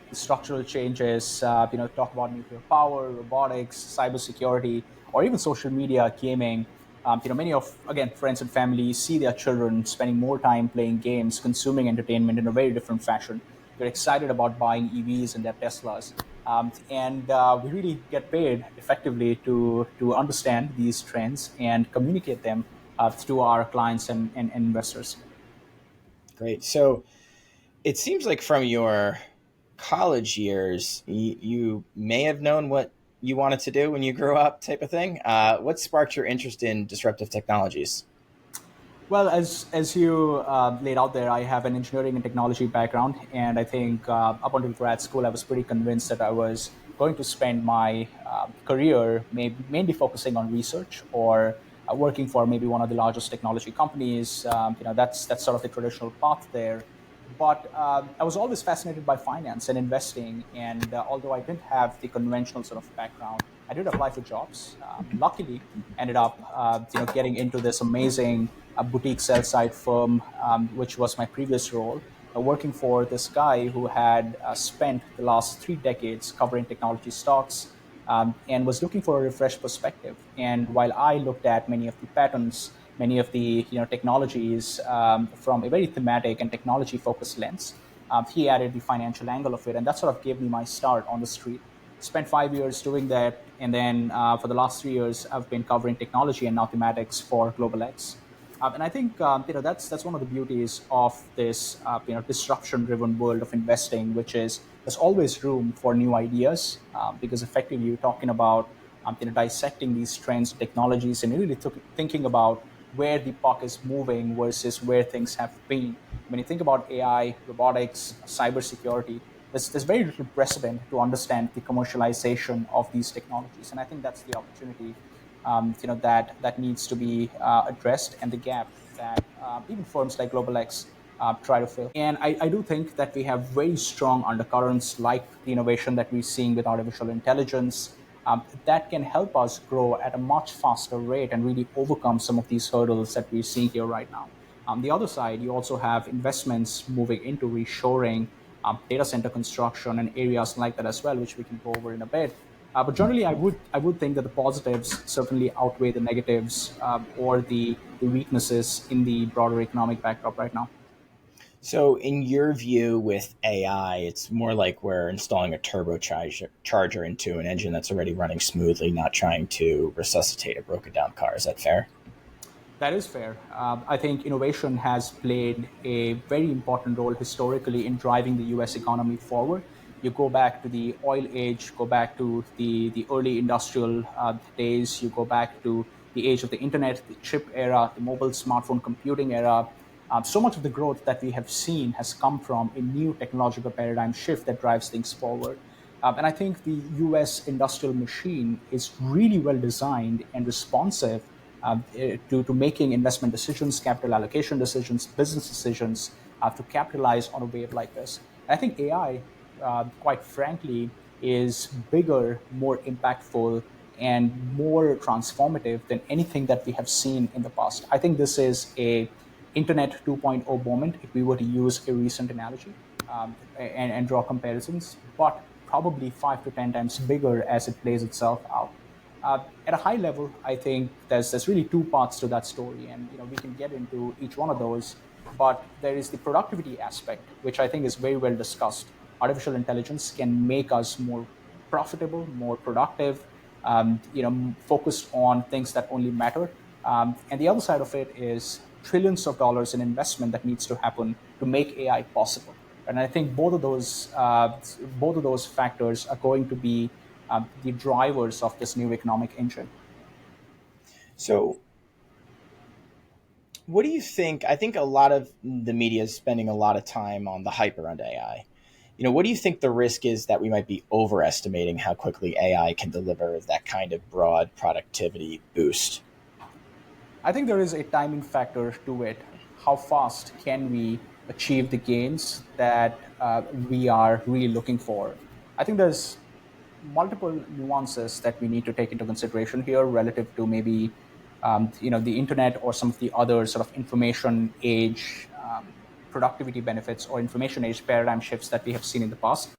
the structural changes, talk about nuclear power, robotics, cybersecurity, or even social media, gaming. Many of, again, friends and family see their children spending more time playing games, consuming entertainment in a very different fashion. They're excited about buying EVs and their Teslas. And we really get paid effectively to understand these trends and communicate them to our clients and investors. Great. So it seems like from your college years, you may have known what you wanted to do when you grew up, type of thing. What sparked your interest in disruptive technologies? Well, as you laid out there, I have an engineering and technology background, and I think up until grad school, I was pretty convinced that I was going to spend my career mainly focusing on research or working for maybe one of the largest technology companies. That's sort of the traditional path there. But I was always fascinated by finance and investing, and although I didn't have the conventional sort of background, I did apply for jobs. Luckily, ended up getting into this amazing boutique sell side firm, which was my previous role, working for this guy who had spent the last 3 decades covering technology stocks, and was looking for a refreshed perspective. And while I looked at many of the patterns, many of the technologies from a very thematic and technology focused lens, he added the financial angle of it, and that sort of gave me my start on the street. Spent 5 years doing that, and then for the last 3 years, I've been covering technology and now thematics for GlobalX. And I think that's one of the beauties of this disruption-driven world of investing, which is there's always room for new ideas because effectively you're talking about dissecting these trends, technologies, and really thinking about where the puck is moving versus where things have been. When you think about AI, robotics, cybersecurity, there's very little precedent to understand the commercialization of these technologies, and I think that's the opportunity that needs to be addressed, and the gap that even firms like GlobalX try to fill. And I do think that we have very strong undercurrents, like the innovation that we're seeing with artificial intelligence, that can help us grow at a much faster rate and really overcome some of these hurdles that we're seeing here right now. On the other side, you also have investments moving into reshoring, data center construction, and areas like that as well, which we can go over in a bit. But generally, I would think that the positives certainly outweigh the negatives or the weaknesses in the broader economic backdrop right now. So, in your view, with AI, it's more like we're installing a turbocharger into an engine that's already running smoothly, not trying to resuscitate a broken down car. Is that fair? That is fair. I think innovation has played a very important role historically in driving the US economy forward. You go back to the oil age, go back to the early industrial days, you go back to the age of the internet, the chip era, the mobile smartphone computing era. So much of the growth that we have seen has come from a new technological paradigm shift that drives things forward. And I think the US industrial machine is really well designed and responsive to making investment decisions, capital allocation decisions, business decisions to capitalize on a wave like this. And I think AI, quite frankly, is bigger, more impactful, and more transformative than anything that we have seen in the past. I think this is a Internet 2.0 moment, if we were to use a recent analogy and draw comparisons, but probably 5 to 10 times bigger as it plays itself out. At a high level, I think there's really two parts to that story, and we can get into each one of those. But there is the productivity aspect, which I think is very well discussed. Artificial intelligence can make us more profitable, more productive, focused on things that only matter. And the other side of it is trillions of dollars in investment that needs to happen to make AI possible. And I think both of those factors are going to be the drivers of this new economic engine. So, what do you think? I think a lot of the media is spending a lot of time on the hype around AI. What do you think the risk is that we might be overestimating how quickly AI can deliver that kind of broad productivity boost? I think there is a timing factor to it. How fast can we achieve the gains that we are really looking for? I think there's multiple nuances that we need to take into consideration here relative to maybe the internet or some of the other sort of information age productivity benefits or information age paradigm shifts that we have seen in the past.